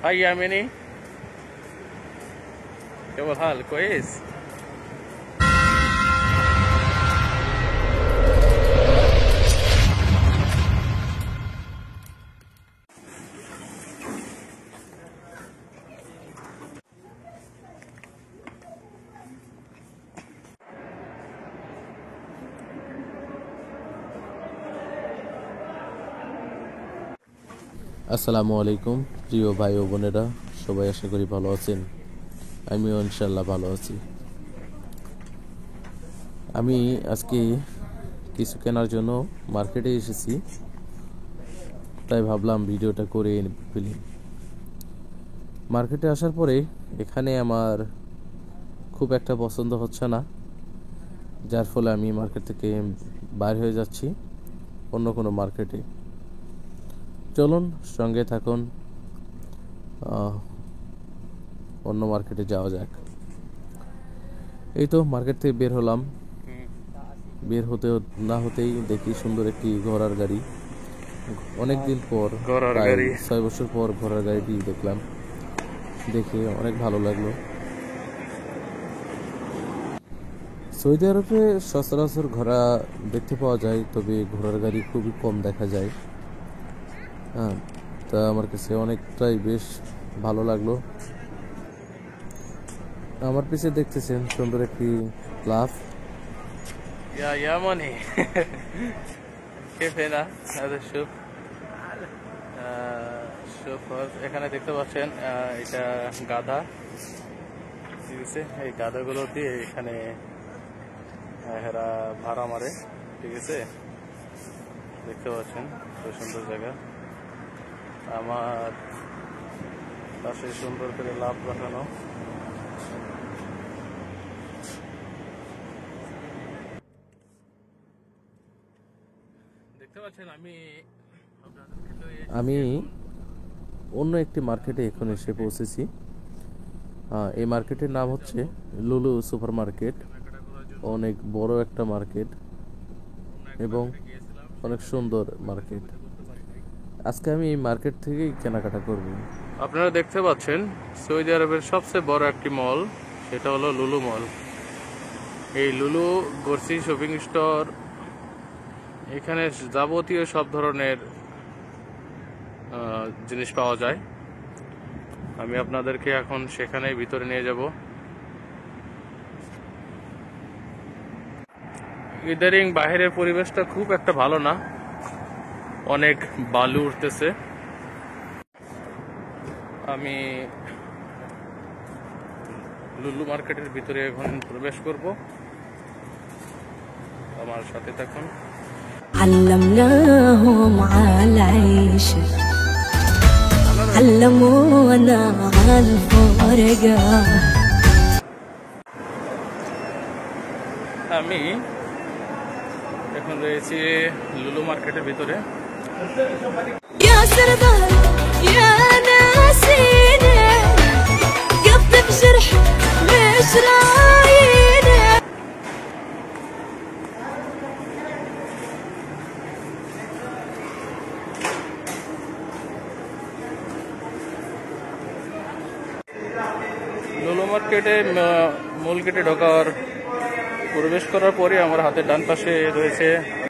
हाय यामिनी, क्या हाल? कोइस? আসসালামু আলাইকুম প্রিয় ভাই ও বোনেরা, সবাই আশা করি ভালো আছেন। আমিও ইনশাল্লাহ ভালো আছি। আমি আজকে কিছু কেনার জন্য মার্কেটে এসেছি, তাই ভাবলাম ভিডিওটা করে ফেলি। মার্কেটে আসার পরে এখানে আমার খুব একটা পছন্দ হচ্ছে না, যার ফলে আমি মার্কেট থেকে বাইর হয়ে যাচ্ছি অন্য কোনো মার্কেটে। চলুন সঙ্গে থাকুন, অন্য মার্কেটে যাওয়া যাক। এই তো মার্কেট থেকে বের হলাম। বের হতে না হতেই দেখি সুন্দর একটি ঘোড়ার গাড়ি। অনেকদিন পর, প্রায় 6 বছর পর ঘোড়ার গাড়িটি দেখলাম, দেখে অনেক ভালো লাগলো। সৌদি আরবে সচরাচর ঘোড়া দেখতে পাওয়া যায়, তবে ঘোড়ার গাড়ি খুবই কম দেখা যায়। হ্যাঁ, তা আমার কাছে অনেকটাই বেশ ভালো লাগলো। আমার পিছে দেখতেছেন সুন্দর একটি ক্লাব। يا يامني كيف هنا هذا شوف شوف এখানে দেখতে পাচ্ছেন এটা গাধা, ঠিক আছে? এই গাধাগুলো দিয়ে এখানে এরা ভাড়া মারে, ঠিক আছে? দেখতে পাচ্ছেন খুব সুন্দর জায়গা। আমার পাশে সুন্দর করে লাভ দেখানো। দেখতে পাচ্ছেন আমি অন্য একটি মার্কেটে এখন এসে পৌঁছেছি। এই মার্কেটের নাম হচ্ছে লুলু সুপার মার্কেট। অনেক বড় একটা মার্কেট এবং অনেক সুন্দর মার্কেট। আজকে আমি এই মার্কেট থেকেই কেনাকাটা করব। আপনারা দেখতে পাচ্ছেন সৌদি আরবের সবচেয়ে বড় একটি মল, সেটা হলো লুলু মল। এই লুলু গর্সি শপিং স্টোর, এখানে যাবতীয় সব ধরনের জিনিস পাওয়া যায়। আমি আপনাদেরকে এখন সেখানে ভিতরে নিয়ে যাব। ইদারিং বাহিরের পরিবেশটা খুব একটা ভালো না, অনেক বালু উঠতেছে। আমি লুলু মার্কেটের ভিতরে এখন প্রবেশ করব, আমার সাথে থাকুন। علمناهم عالعيش علمونا عالفرقة আমি এখন রয়েছি লুলু মার্কেটের ভিতরে। يا سردار يا ناسينا قط بجرح مش راينا লুলু মার্কেটে মূল গেটে ঢোকার প্রবেশ করার পরে আমার হাতের ডান পাশে রয়েছে